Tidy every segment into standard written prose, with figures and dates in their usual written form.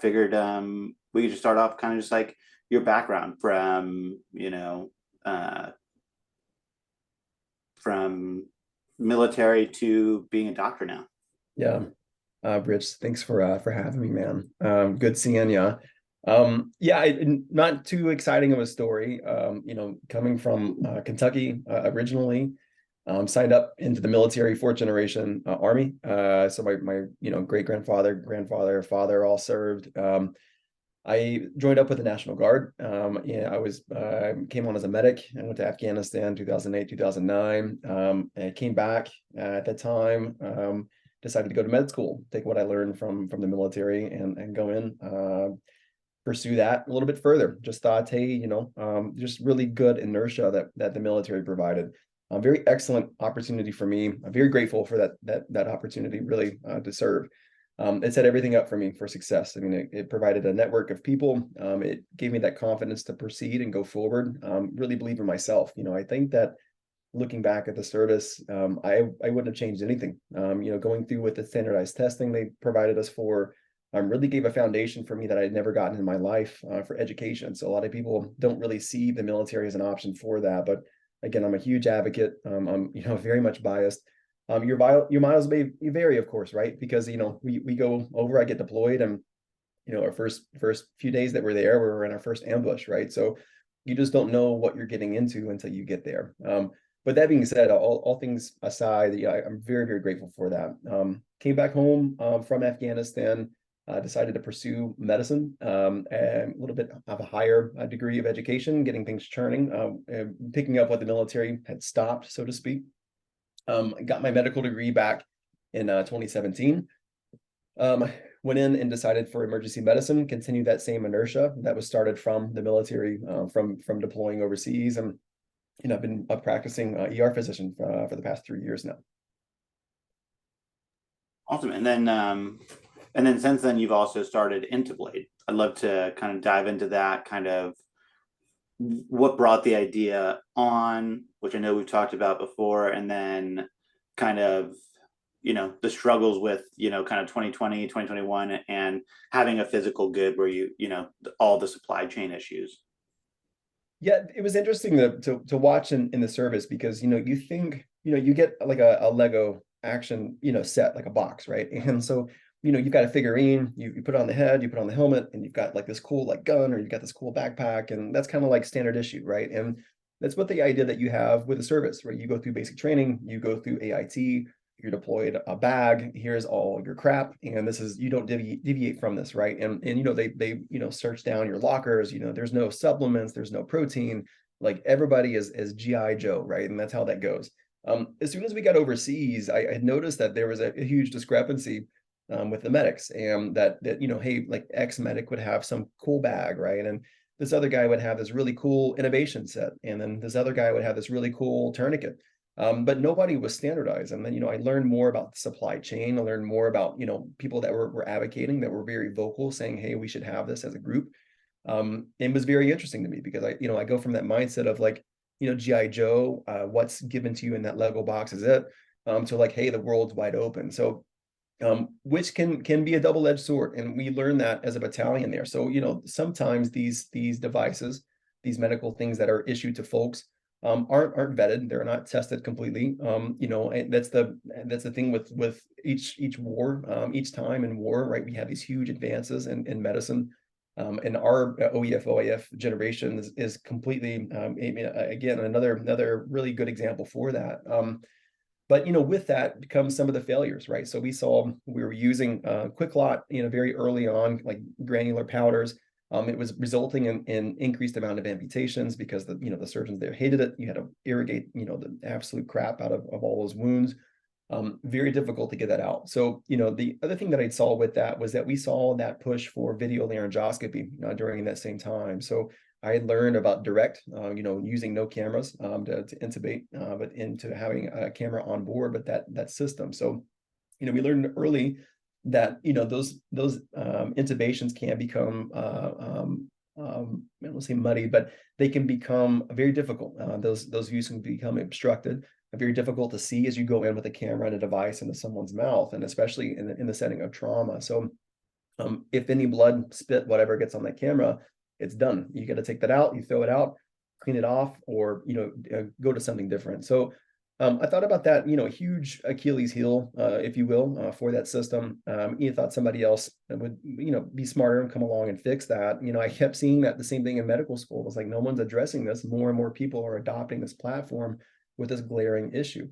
figured we could just start off kind of just like your background from, from military to being a doctor now. Yeah. Rich, thanks for having me, man. Good seeing ya. Yeah, not too exciting of a story. Coming from Kentucky originally, signed up into the military, fourth generation Army. So my great grandfather, father all served. I joined up with the National Guard. Yeah, I was came on as a medic. I went to Afghanistan 2008, 2009. And I came back at that time. Decided to go to med school, take what I learned from the military and go in, pursue that a little bit further. Just thought, hey, just really good inertia that the military provided. A very excellent opportunity for me. I'm very grateful for that opportunity, really, to serve. It set everything up for me for success. I mean, it provided a network of people. It gave me that confidence to proceed and go forward. Really believe in myself. I think that looking back at the service, I wouldn't have changed anything. Going through with the standardized testing they provided us for, really gave a foundation for me that I'd never gotten in my life for education. So a lot of people don't really see the military as an option for that. But again, I'm a huge advocate. I'm very much biased. Your miles may vary, of course, right? Because we go over, I get deployed, and our first few days that we're there, we were in our first ambush, right? So you just don't know what you're getting into until you get there. But that being said, all things aside, yeah, I'm very, very grateful for that. Came back home from Afghanistan, decided to pursue medicine, and a little bit of a higher degree of education, getting things churning, picking up what the military had stopped, so to speak. Got my medical degree back in 2017. Went in and decided for emergency medicine, continue that same inertia that was started from the military, from deploying overseas. And I've been a practicing ER physician for the past 3 years now. Awesome. And then since then you've also started Intublade. I'd love to kind of dive into that, kind of what brought the idea on, which I know we've talked about before, and then kind of the struggles with kind of 2020, 2021, and having a physical good where all the supply chain issues. Yeah, it was interesting to watch in the service, because you think you get like a Lego action set, like a box, right? And so you've got a figurine, you put it on the head, you put on the helmet, and you've got like this cool like gun, or you've got this cool backpack, and that's kind of like standard issue, right? And that's what the idea that you have with a service, right? You go through basic training, you go through AIT, you're deployed a bag, here's all your crap, and this is, you don't deviate from this, right? And they search down your lockers, there's no supplements, there's no protein, like everybody is GI Joe, right? And that's how that goes. As soon as we got overseas, I had noticed that there was a huge discrepancy with the medics, and that hey, like X medic would have some cool bag, right? And this other guy would have this really cool innovation set, and then this other guy would have this really cool tourniquet. But nobody was standardized. And then I learned more about the supply chain. I learned more about people that were advocating, that were very vocal, saying, hey, we should have this as a group. It was very interesting to me, because I go from that mindset of like, GI Joe, what's given to you in that Lego box is it, to like, hey, the world's wide open. So which can be a double-edged sword, and we learned that as a battalion there. So sometimes these devices, these medical things that are issued to folks, aren't vetted, they're not tested completely. And that's the thing with each war, each time in war, right? We have these huge advances in medicine. And our OEF OIF generation is completely again another really good example for that. But with that comes some of the failures, right? So we were using quick lot, very early on, like granular powders. It was resulting in increased amount of amputations, because the surgeons there hated it. You had to irrigate the absolute crap out of all those wounds. Very difficult to get that out. So the other thing that I saw with that was that we saw that push for video laryngoscopy during that same time. So I had learned about direct, using no cameras to intubate, but into having a camera on board with that system. So, we learned early that those intubations can become I don't say muddy, but they can become very difficult. Those views can become obstructed, very difficult to see as you go in with a camera and a device into someone's mouth, and especially in the setting of trauma. So If any blood, spit, whatever gets on that camera, it's done. You got to take that out, you throw it out, clean it off, or go to something different. So I thought about that, huge Achilles heel, if you will, for that system. You thought somebody else would, be smarter and come along and fix that. I kept seeing that the same thing in medical school. It was like, no one's addressing this. More and more people are adopting this platform with this glaring issue.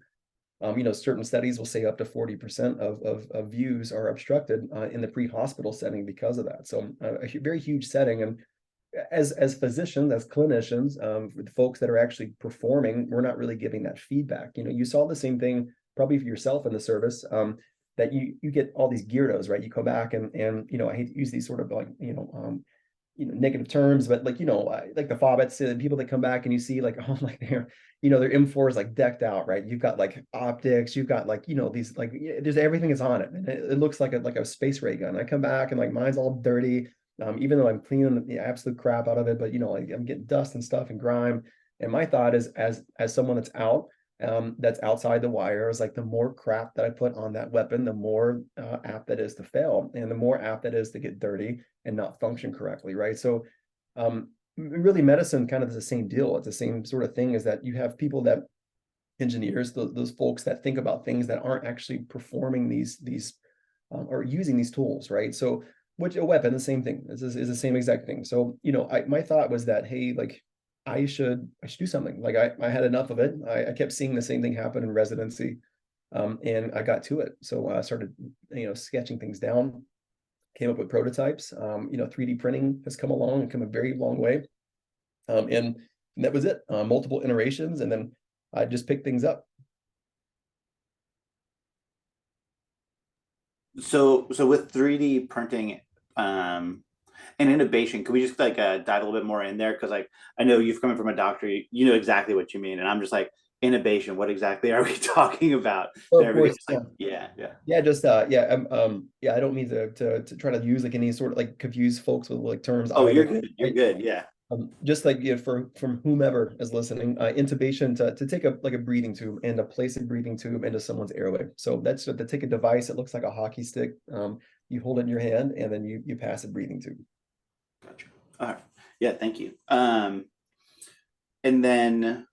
Certain studies will say up to 40% of views are obstructed in the pre-hospital setting because of that. So a very huge setting. And as physicians, as clinicians, the folks that are actually performing, we're not really giving that feedback. You saw the same thing probably for yourself in the service, that you get all these gyarados, right? You come back and I hate to use these sort of like negative terms, but like like the fobbits, the people that come back and you see like, oh, like their M4 is like decked out, right? You've got like optics, you've got like these like there's everything is on it, and it looks like a space ray gun. I come back and like mine's all dirty. Even though I'm cleaning the absolute crap out of it, but like I'm getting dust and stuff and grime. And my thought is, as someone that's that's outside the wire, is like the more crap that I put on that weapon, the more apt that is to fail, and the more apt that is to get dirty and not function correctly, right? So, really, medicine kind of is the same deal. It's the same sort of thing. Is that you have people that engineers, those folks that think about things that aren't actually performing these or using these tools, right? So which a weapon, the same thing is the same exact thing. So, my thought was that, hey, like I should do something. Like I had enough of it. I kept seeing the same thing happen in residency. And I got to it. So I started, sketching things down, came up with prototypes. 3D printing has come along and come a very long way. And that was it. Multiple iterations, and then I just picked things up. So with 3D printing, and innovation, can we just like dive a little bit more in there? Because like I know you've coming from a doctor, you know exactly what you mean, and I'm just like, innovation. What exactly are we talking about Oh, of there? course, Because like, yeah. yeah, just yeah, I don't mean to try to use like any sort of like confuse folks with like terms Oh, you're either. good. You're Right? good. Yeah. Just like from whomever is listening, intubation to take a like a breathing tube and to place a breathing tube into someone's airway. So that's to take a device that looks like a hockey stick. You hold it in your hand and then you pass a breathing tube. Gotcha. All right. Yeah. Thank you. And then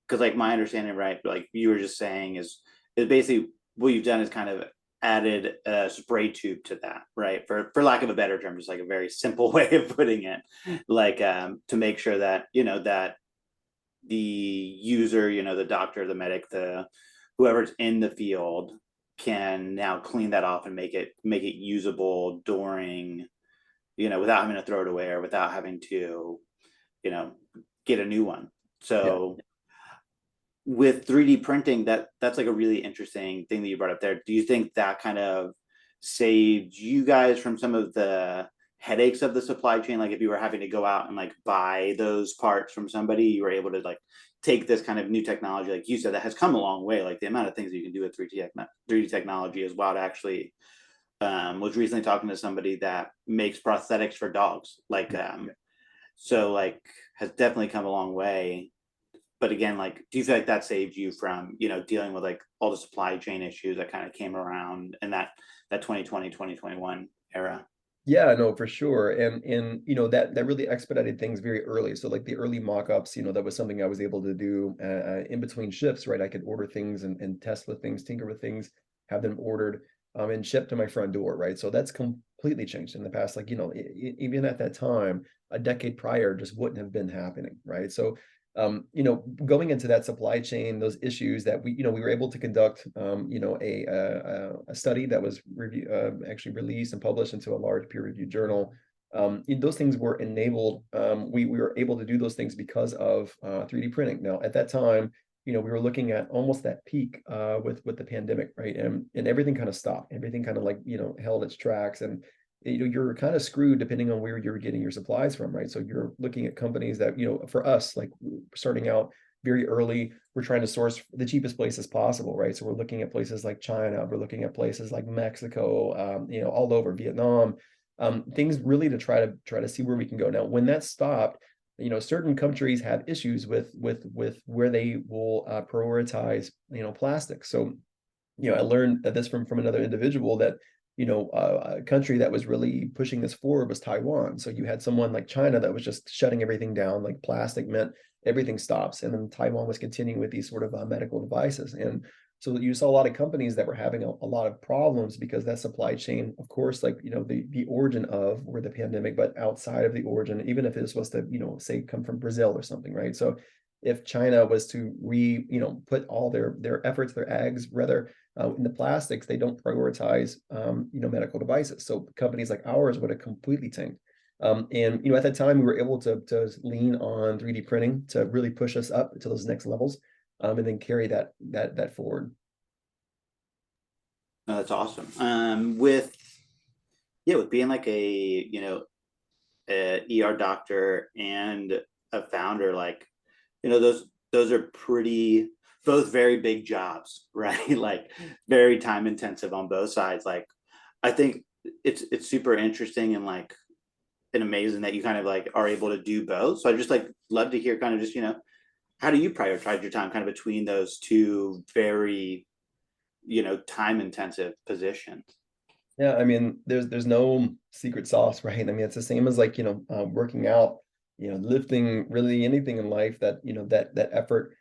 because like my understanding, right, like you were just saying, is basically what you've done is kind of added a spray tube to that, right? For lack of a better term, just like a very simple way of putting it, like to make sure that that the user, the doctor, the medic, the whoever's in the field can now clean that off and make it usable during, without having to throw it away or without having to, you know, get a new one. Yeah. So with 3D printing, that's like a really interesting thing that you brought up there. Do you think that kind of saved you guys from some of the headaches of the supply chain? Like if you were having to go out and like buy those parts from somebody, you were able to like take this kind of new technology, like you said, that has come a long way. Like the amount of things that you can do with 3D technology is wild. Actually, was recently talking to somebody that makes prosthetics for dogs. Like, so like has definitely come a long way. But again, like, do you feel like that saved you from, dealing with like all the supply chain issues that kind of came around in that 2020, 2021 era? Yeah, no, for sure. And that really expedited things very early. So like the early mock-ups, that was something I was able to do in between shifts, right? I could order things and test with things, tinker with things, have them ordered and shipped to my front door, right? So that's completely changed in the past. Like, even at that time, a decade prior just wouldn't have been happening, right? So going into that supply chain, those issues that we were able to conduct, a study that was actually released and published into a large peer-reviewed journal. Those things were enabled. We were able to do those things because of 3D printing. Now, at that time, we were looking at almost that peak with the pandemic, right? And everything kind of stopped. Everything kind of like held its tracks, and you're kind of screwed depending on where you're getting your supplies from, right? So you're looking at companies that, for us, like starting out very early, we're trying to source the cheapest places possible, right? So we're looking at places like China, we're looking at places like Mexico, all over Vietnam, things really to try to see where we can go. Now, when that stopped, certain countries have issues with where they will prioritize, plastic. So, I learned this from another individual that a country that was really pushing this forward was Taiwan. So you had someone like China that was just shutting everything down, like plastic meant everything stops. And then Taiwan was continuing with these sort of medical devices. And so you saw a lot of companies that were having a lot of problems because that supply chain, of course, like, the origin of where the pandemic, but outside of the origin, even if it was supposed to, say come from Brazil or something, right? So if China was to put all their efforts, their eggs rather, in the plastics, they don't prioritize, medical devices. So companies like ours would have completely tanked. And at that time, we were able to lean on 3D printing to really push us up to those next levels, and then carry that forward. No, that's awesome. With being like a ER doctor and a founder, like, those are pretty both very big jobs, right? Like very time intensive on both sides. Like I think it's super interesting and like and amazing that you kind of like are able to do both. So I just like love to hear kind of just, how do you prioritize your time kind of between those two very, time intensive positions? Yeah, I mean, there's no secret sauce, right? I mean, it's the same as like, working out, lifting, really anything in life that, that effort,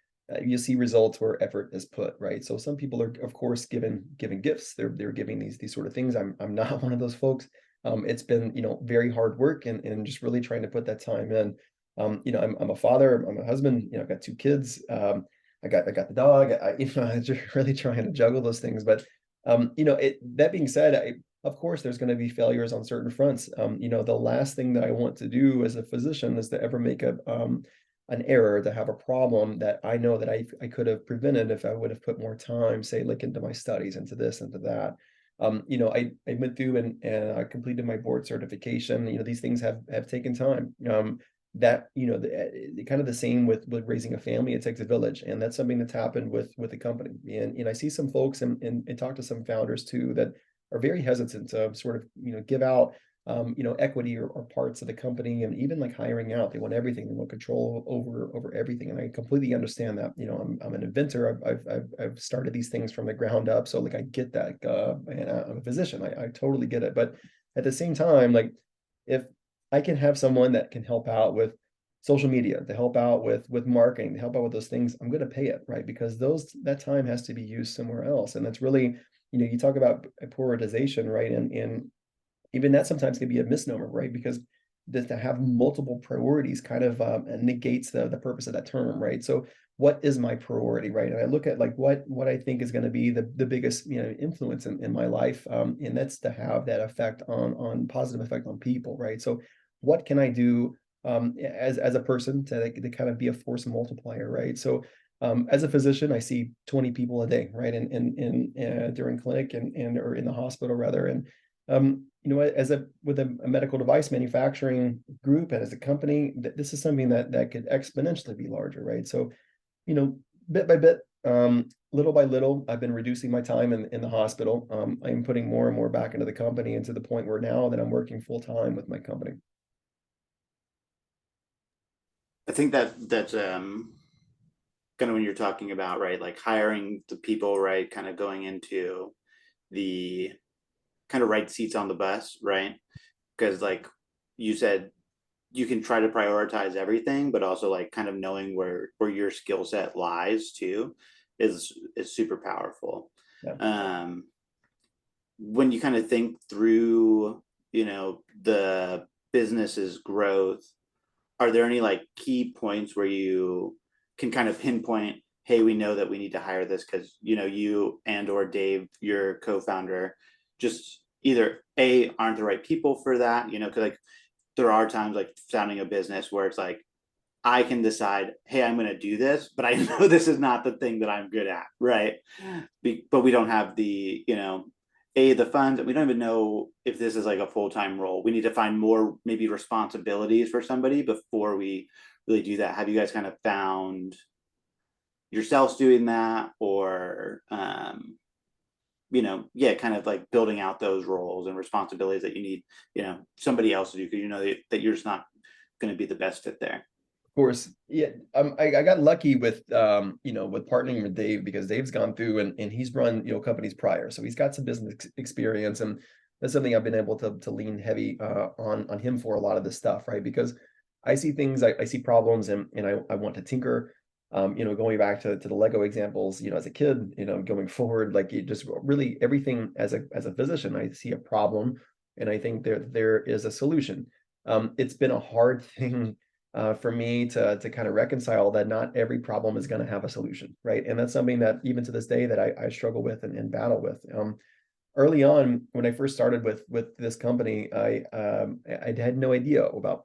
you see results where effort is put, right? So some people are, of course, given gifts. They're giving these sort of things. I'm not one of those folks. It's been, very hard work and just really trying to put that time in. I'm a father, I'm a husband, I've got two kids. I got the dog. I'm just really trying to juggle those things. But that being said, of course, there's going to be failures on certain fronts. The last thing that I want to do as a physician is to ever make an error, to have a problem that I know that I could have prevented if I would have put more time, say, like into my studies, into this, into that. I went through and I completed my board certification. These things have taken time. That kind of the same with raising a family. It takes a village, and that's something that's happened with the company. And I see some folks and talk to some founders too that are very hesitant to sort of give out equity or parts of the company, and even like hiring out. They want everything. They want control over everything, and I completely understand that. I'm an inventor. I've started these things from the ground up, so like I get that. And I'm a physician. I totally get it. But at the same time, like if I can have someone that can help out with social media, to help out with marketing, to help out with those things, I'm going to pay it, right? Because that time has to be used somewhere else. And that's really, you talk about prioritization, right? And even that sometimes can be a misnomer, right? Because to have multiple priorities kind of negates the purpose of that term, right? So what is my priority, right? And I look at like what I think is going to be the biggest influence in my life, and that's to have that effect on positive effect on people, right? So what can I do as a person to kind of be a force multiplier, right? So as a physician, I see 20 people a day, right? And during clinic and or in the hospital rather. And with a medical device manufacturing group and as a company, this is something that could exponentially be larger, right? So, bit by bit, little by little, I've been reducing my time in the hospital. I'm putting more and more back into the company, and to the point where now that I'm working full time with my company. I think that's kind of when you're talking about, right, like hiring the people, right, kind of going into the kind of right seats on the bus, right? Because like you said, you can try to prioritize everything, but also like kind of knowing where your skill set lies too is super powerful. Yeah. When you kind of think through, the business's growth, are there any like key points where you can kind of pinpoint, hey, we know that we need to hire this because you and or Dave, your co-founder, just either A, aren't the right people for that, because like there are times like founding a business where it's like I can decide, hey, I'm going to do this, but I know this is not the thing that I'm good at, right? But we don't have the, the funds, and we don't even know if this is like a full-time role. We need to find more maybe responsibilities for somebody before we really do that. Have you guys kind of found yourselves doing that, or kind of like building out those roles and responsibilities that you need, somebody else to do because that you're just not going to be the best fit there? Course, yeah. I got lucky with with partnering with Dave, because Dave's gone through and he's run companies prior, so he's got some business experience. And that's something I've been able to lean heavy on him for a lot of this stuff, right? Because I see things, I see problems, and I want to tinker. Going back to the Lego examples, as a kid, going forward, like it just really everything as a physician, I see a problem, and I think there is a solution. It's been a hard thing for me to kind of reconcile that not every problem is going to have a solution, right? And that's something that even to this day that I struggle with and battle with. Early on, when I first started with this company, I had no idea about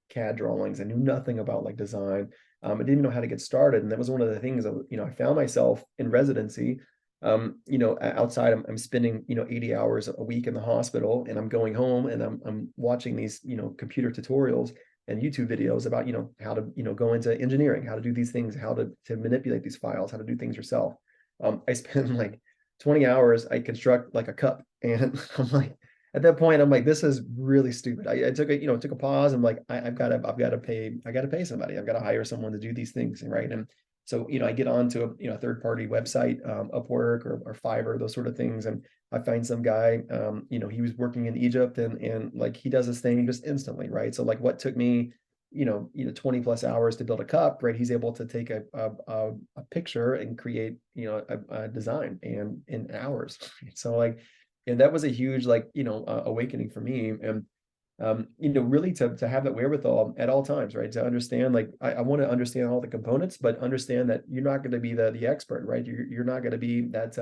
CAD drawings. I knew nothing about like design. I didn't even know how to get started, and that was one of the things that I found myself in residency. Outside, I'm spending 80 hours a week in the hospital, and I'm going home and I'm watching these computer tutorials and YouTube videos about how to go into engineering, how to do these things, how to manipulate these files, how to do things yourself. I spend like 20 hours, I construct like a cup, and I'm like, at that point, I'm like, this is really stupid. I took took a pause. I'm like, I've got to pay somebody. I've got to hire someone to do these things, right? And so I get onto a third party website, Upwork or Fiverr, those sort of things, and I find some guy, he was working in Egypt, and like he does this thing just instantly, right? So like what took me 20 plus hours to build a cup, right? He's able to take a picture and create a design and in hours. So like, and that was a huge like awakening for me. And really to have that wherewithal at all times, right? To understand, like, I want to understand all the components, but understand that you're not going to be the expert, right? You're not going to be that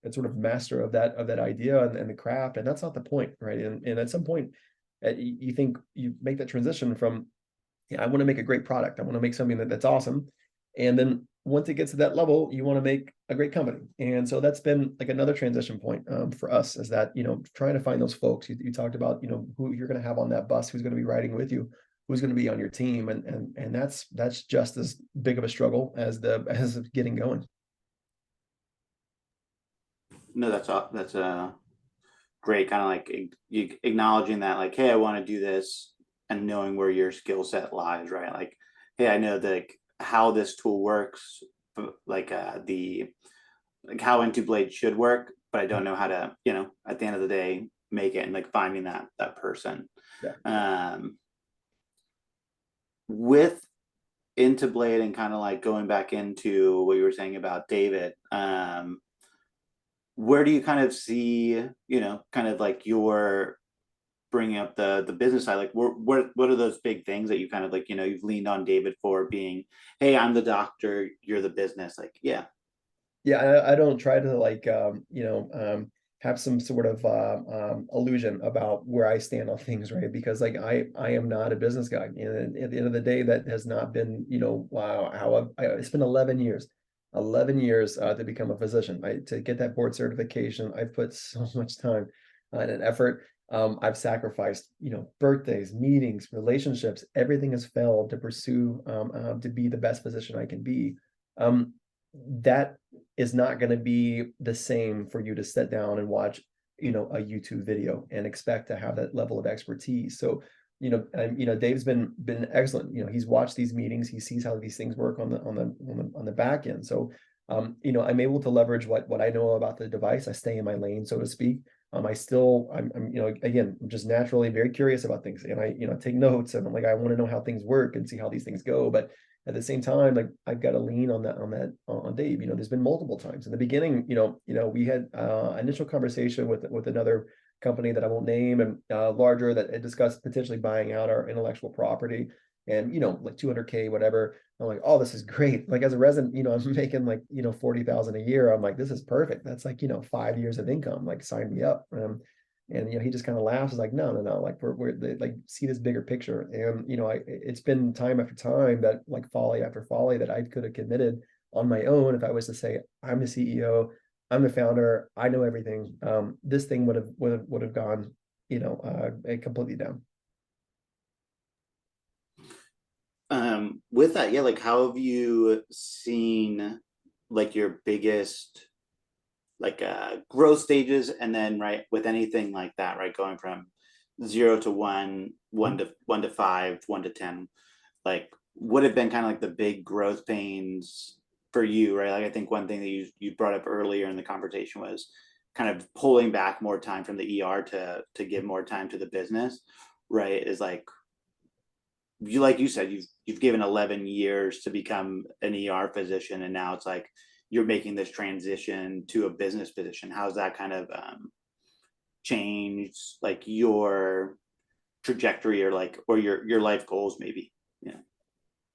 that sort of master of that idea and the craft, and that's not the point, right? And at some point, you think you make that transition from, I want to make a great product, I want to make something that's awesome, and then once it gets to that level, you want to make a great company. And so that's been like another transition point for us, is that trying to find those folks you talked about, who you're going to have on that bus, who's going to be riding with you, who's going to be on your team, and that's just as big of a struggle as getting going. No, that's great. Kind of like you acknowledging that, like, hey, I want to do this, and knowing where your skill set lies, right? Like, hey, I know that, like, how this tool works, like the like how Intublade should work, but I don't know how to, at the end of the day, make it, and like finding that person. Yeah. With Intublade, and kind of like going back into what you were saying about David, where do you kind of see, kind of like your bringing up the business side, like what are those big things that you kind of like, you've leaned on David for, being, hey, I'm the doctor, you're the business, like, yeah. Yeah, I don't try to like have some sort of illusion about where I stand on things, right? Because like I am not a business guy, and at the end of the day, that has not been wow, how I spent 11 years, 11 years to become a physician. To get that board certification, I've put so much time and an effort. I've sacrificed birthdays, meetings, relationships, everything has failed to pursue to be the best physician I can be. That is not going to be the same for you to sit down and watch a YouTube video and expect to have that level of expertise. So Dave's been excellent. He's watched these meetings, he sees how these things work on the back end. So I'm able to leverage what I know about the device. I stay in my lane, so to speak. I'm again, just naturally very curious about things, and I take notes, and I'm like, I want to know how things work and see how these things go. But at the same time, like, I've got to lean on Dave. There's been multiple times in the beginning. We had initial conversation with another company that I won't name, and larger, that discussed potentially buying out our intellectual property, and like 200K whatever. I'm like, oh, this is great. Like, as a resident, I'm making like 40,000 a year. I'm like, this is perfect. That's like 5 years of income. Like, sign me up. And he just kind of laughs. He's like, no. Like, we're like, see this bigger picture. And it's been time after time that, like, folly after folly, that I could have committed on my own if I was to say, I'm the CEO, I'm the founder, I know everything. This thing would have gone completely down. With that, yeah, like, how have you seen like your biggest like growth stages, and then, right, with anything like that, right, going from 0 to 1, 1 to 5, 1 to 10, like, what have been kind of like the big growth pains for you, right? Like, I think one thing that you brought up earlier in the conversation was, kind of pulling back more time from the ER to give more time to the business, right? Is like you said, you've given 11 years to become an ER physician, and now it's like you're making this transition to a business position. How's that kind of changed like your trajectory, or like, or your life goals maybe? Yeah.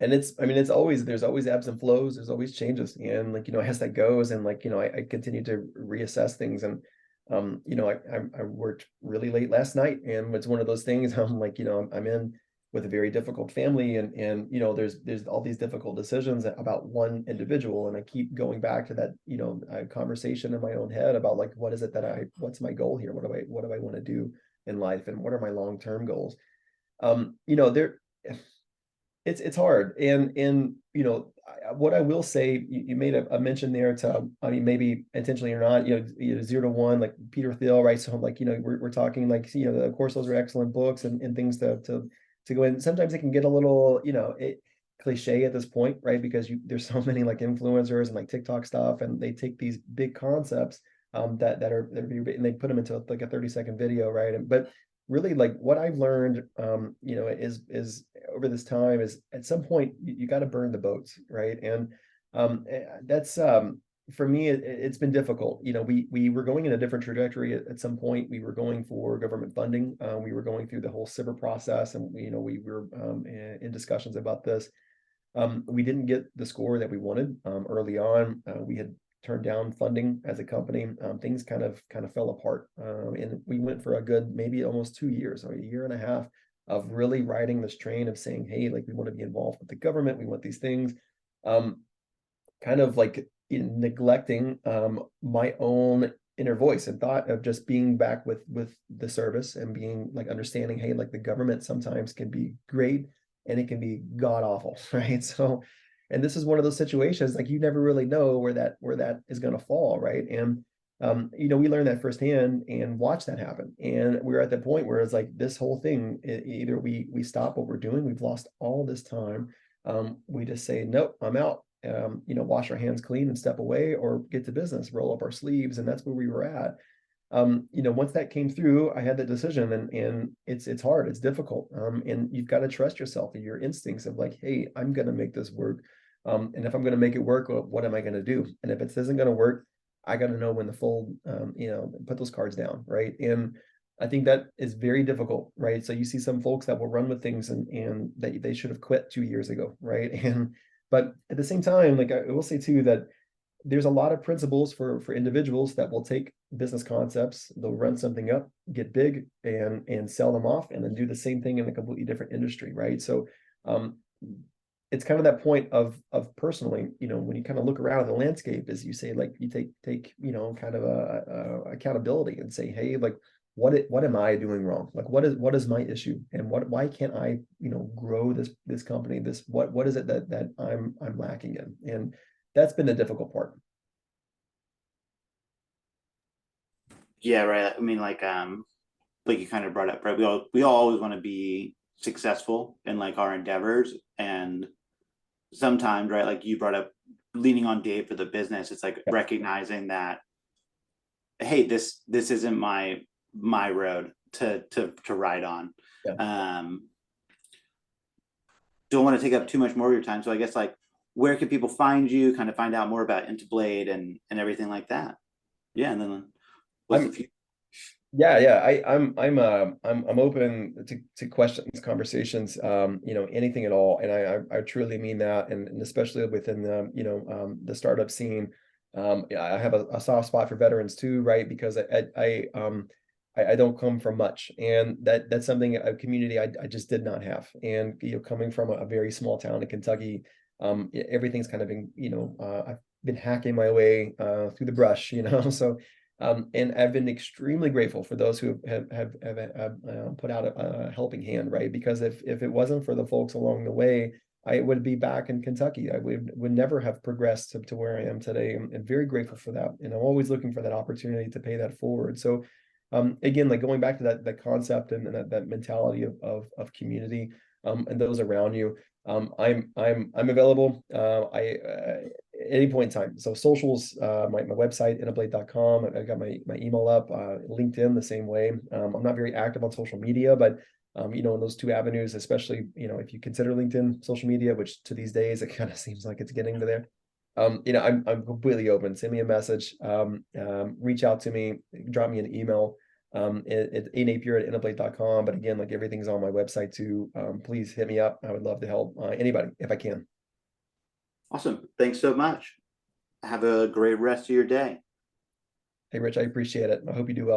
And I mean, there's always ebbs and flows, there's always changes. And like, as that goes, and like, I continue to reassess things. And, I worked really late last night, and it's one of those things. I'm like, I'm in with a very difficult family, and, there's all these difficult decisions about one individual. And I keep going back to that, conversation in my own head about like, what's my goal here? What do I want to do in life? And what are my long-term goals? There, it's hard. And what I will say, you made a mention there to, I mean, maybe intentionally or not, 0 to 1, like Peter Thiel, right? So like, we're talking like, of course those are excellent books and things to go in. Sometimes it can get a little, cliche at this point, right? Because there's so many like influencers and like TikTok stuff, and they take these big concepts that are, and they put them into like a 30-second video, right? But really, like what I've learned, is over this time, is at some point you got to burn the boats, right? And that's for me, it's been difficult. We were going in a different trajectory at some point. We were going for government funding. We were going through the whole SIBR process, and we were in discussions about this. We didn't get the score that we wanted early on. We had turned down funding as a company. Things kind of fell apart, and we went for a good maybe almost 2 years, or a year and a half, of really riding this train of saying, hey, like we want to be involved with the government, we want these things, kind of like neglecting my own inner voice and thought of just being back with the service, and being like understanding, hey, like the government sometimes can be great and it can be god awful, right? So, and this is one of those situations, like you never really know where that is going to fall, right? And we learned that firsthand and watched that happen. And we're at the point where it's like this whole thing, either we stop what we're doing, we've lost all this time, we just say, nope, I'm out, wash our hands clean and step away, or get to business, roll up our sleeves. And that's where we were at. Once that came through, I had that decision, and it's hard, it's difficult. And you've got to trust yourself and your instincts of like, hey, I'm going to make this work. And if I'm going to make it work, well, what am I going to do? And if it isn't going to work, I got to know when to fold, put those cards down, right? And I think that is very difficult, right? So you see some folks that will run with things, and they should have quit 2 years ago, right? And but at the same time, like I will say too, that there's a lot of principles for individuals that will take business concepts, they'll run something up, get big, and sell them off, and then do the same thing in a completely different industry, right? So it's kind of that point of personally, when you kind of look around at the landscape, as you say, like you take kind of a accountability and say, hey, like what am I doing wrong? Like what is my issue, and why can't I grow this company? What is it that I'm lacking in? And that's been the difficult part. Yeah, right. I mean, like you kind of brought up, right? We all always want to be successful in like our endeavors, and sometimes, right, like you brought up leaning on Dave for the business. It's like recognizing that, hey, this isn't my road to ride on. Yeah. Don't want to take up too much more of your time, so I guess like, where can people find you, kind of find out more about Intublade and everything like that? Yeah, and then what's the future? Yeah. I'm open to questions, conversations, anything at all. And I truly mean that. And especially within the startup scene. I have a soft spot for veterans too, right? Because I don't come from much, and that's something, a community I just did not have. And coming from a very small town in Kentucky, everything's kind of been, I've been hacking my way through the brush, so and I've been extremely grateful for those who have put out a helping hand, right? Because if it wasn't for the folks along the way, I would be back in Kentucky. I would never have progressed to where I am today. I'm very grateful for that, and I'm always looking for that opportunity to pay that forward. So again, like going back to that concept and that mentality of community, and those around you, I'm available. any point in time. So socials, my website, intublade.com. I got my email up, LinkedIn the same way. I'm not very active on social media, but in those two avenues, especially, if you consider LinkedIn social media, which to these days, it kind of seems like it's getting to there. I'm completely open. Send me a message, reach out to me, drop me an email, at napier@intublade.com. But again, like everything's on my website too. Please hit me up. I would love to help anybody if I can. Awesome. Thanks so much. Have a great rest of your day. Hey, Rich, I appreciate it. I hope you do well.